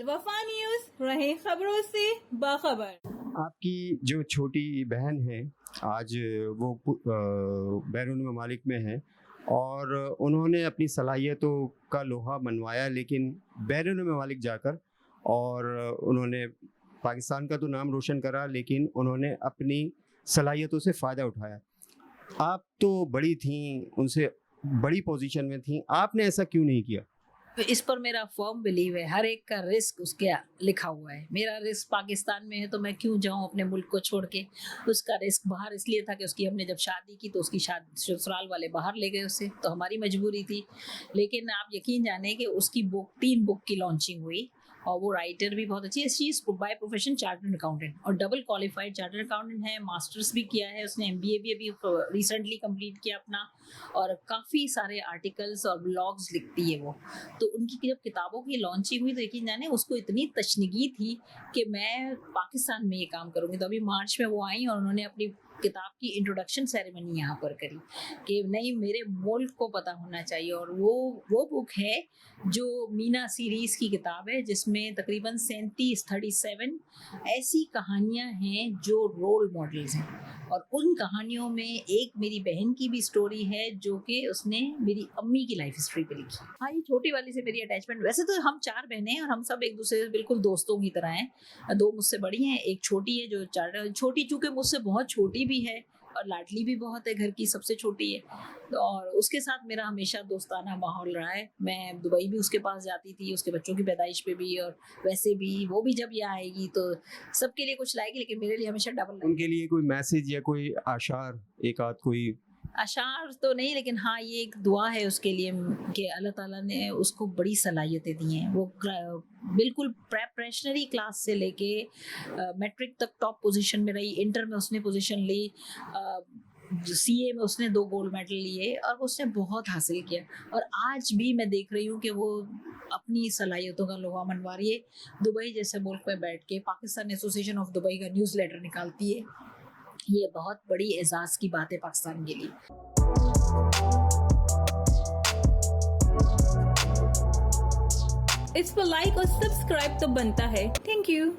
الوفا news, رہے خبروں سے باخبر۔ آپ کی جو چھوٹی بہن ہے آج وہ بیرون ممالک میں ہیں اور انہوں نے اپنی صلاحیتوں کا لوہا منوایا، لیکن بیرون ممالک جا کر اور انہوں نے پاکستان کا تو نام روشن کرا، لیکن انہوں نے اپنی صلاحیتوں سے فائدہ اٹھایا۔ آپ تو بڑی تھیں، ان سے بڑی پوزیشن میں تھیں، آپ نے ایسا کیوں نہیں کیا؟ اس پر میرا فرم بلیو ہے، ہر ایک کا رسک اس کے لکھا ہوا ہے۔ میرا رسک پاکستان میں ہے تو میں کیوں جاؤں اپنے ملک کو چھوڑ کے۔ اس کا رسک باہر اس لیے تھا کہ اس کی ہم نے جب شادی کی تو اس کی سسرال والے باہر لے گئے اسے، تو ہماری مجبوری تھی۔ لیکن آپ یقین جانیں کہ اس کی 3 بک کی لانچنگ ہوئی، اور وہ رائٹر بھی بہت اچھی ہے۔ She is by profession chartered accountant اور ڈبل کوالیفائڈ چارٹرڈ اکاؤنٹنٹ ہے، ماسٹرز بھی کیا ہے اس نے، MBA بھی ابھی ریسنٹلی کمپلیٹ کیا اپنا، اور کافی سارے آرٹیکلس اور بلاگز لکھتی ہے وہ۔ تو ان کی جب کتابوں کی لانچنگ ہوئی تو یقین جانے اس کو اتنی تشنگی تھی کہ میں پاکستان میں یہ کام کروں گی، تو ابھی مارچ میں وہ آئیں اور انہوں نے اپنی کتاب کی انٹروڈکشن سیریمنی یہاں پر کری کہ نہیں میرے ملک کو پتہ ہونا چاہیے۔ اور وہ بک ہے جو مینا سیریز کی کتاب ہے، جس میں تقریباً 37 ایسی کہانیاں ہیں جو رول ماڈلز ہیں، اور ان کہانیوں میں ایک میری بہن کی بھی سٹوری ہے جو کہ اس نے میری امی کی لائف ہسٹری پہ لکھی۔ ہاں، یہ چھوٹی والی سے میری اٹیچمنٹ، ویسے تو ہم 4 بہنیں ہیں اور ہم سب ایک دوسرے سے بالکل دوستوں کی طرح ہیں۔ 2 مجھ سے بڑی ہیں، ایک چھوٹی ہے جو چھوٹی چونکہ مجھ سے بہت چھوٹی بھی ہے اور لاڈلی بھی بہت ہے، گھر کی سب سے چھوٹی ہے، اور اس کے ساتھ میرا ہمیشہ دوستانہ ماحول رہا ہے۔ میں دبئی بھی اس کے پاس جاتی تھی، اس کے بچوں کی پیدائش پہ بھی، اور ویسے بھی وہ بھی جب یہاں آئے گی تو سب کے لیے کچھ لائے گی، لیکن میرے لیے ہمیشہ ڈبل لائے گی۔ ان کے لیے کوئی میسج یا کوئی اشعار، ایک آدھ کوئی؟ اشعار تو نہیں، لیکن ہاں یہ ایک دعا ہے اس کے لیے کہ اللہ تعالیٰ نے اس کو بڑی صلاحیتیں دی ہیں۔ وہ بالکل پریپریشنری کلاس سے لے کے میٹرک تک ٹاپ پوزیشن میں رہی، انٹر میں اس نے پوزیشن لی، CA میں اس نے 2 گولڈ میڈل لیے، اور اس نے بہت حاصل کیا۔ اور آج بھی میں دیکھ رہی ہوں کہ وہ اپنی صلاحیتوں کا لوہا منوا رہی ہے، دبئی جیسے ملک میں بیٹھ کے پاکستان ایسوسیشن آف دبئی کا نیوز لیٹر نکالتی ہے۔ یہ بہت بڑی اعزاز کی بات ہے پاکستان کے لیے۔ اس پر لائک اور سبسکرائب تو بنتا ہے۔ Thank you.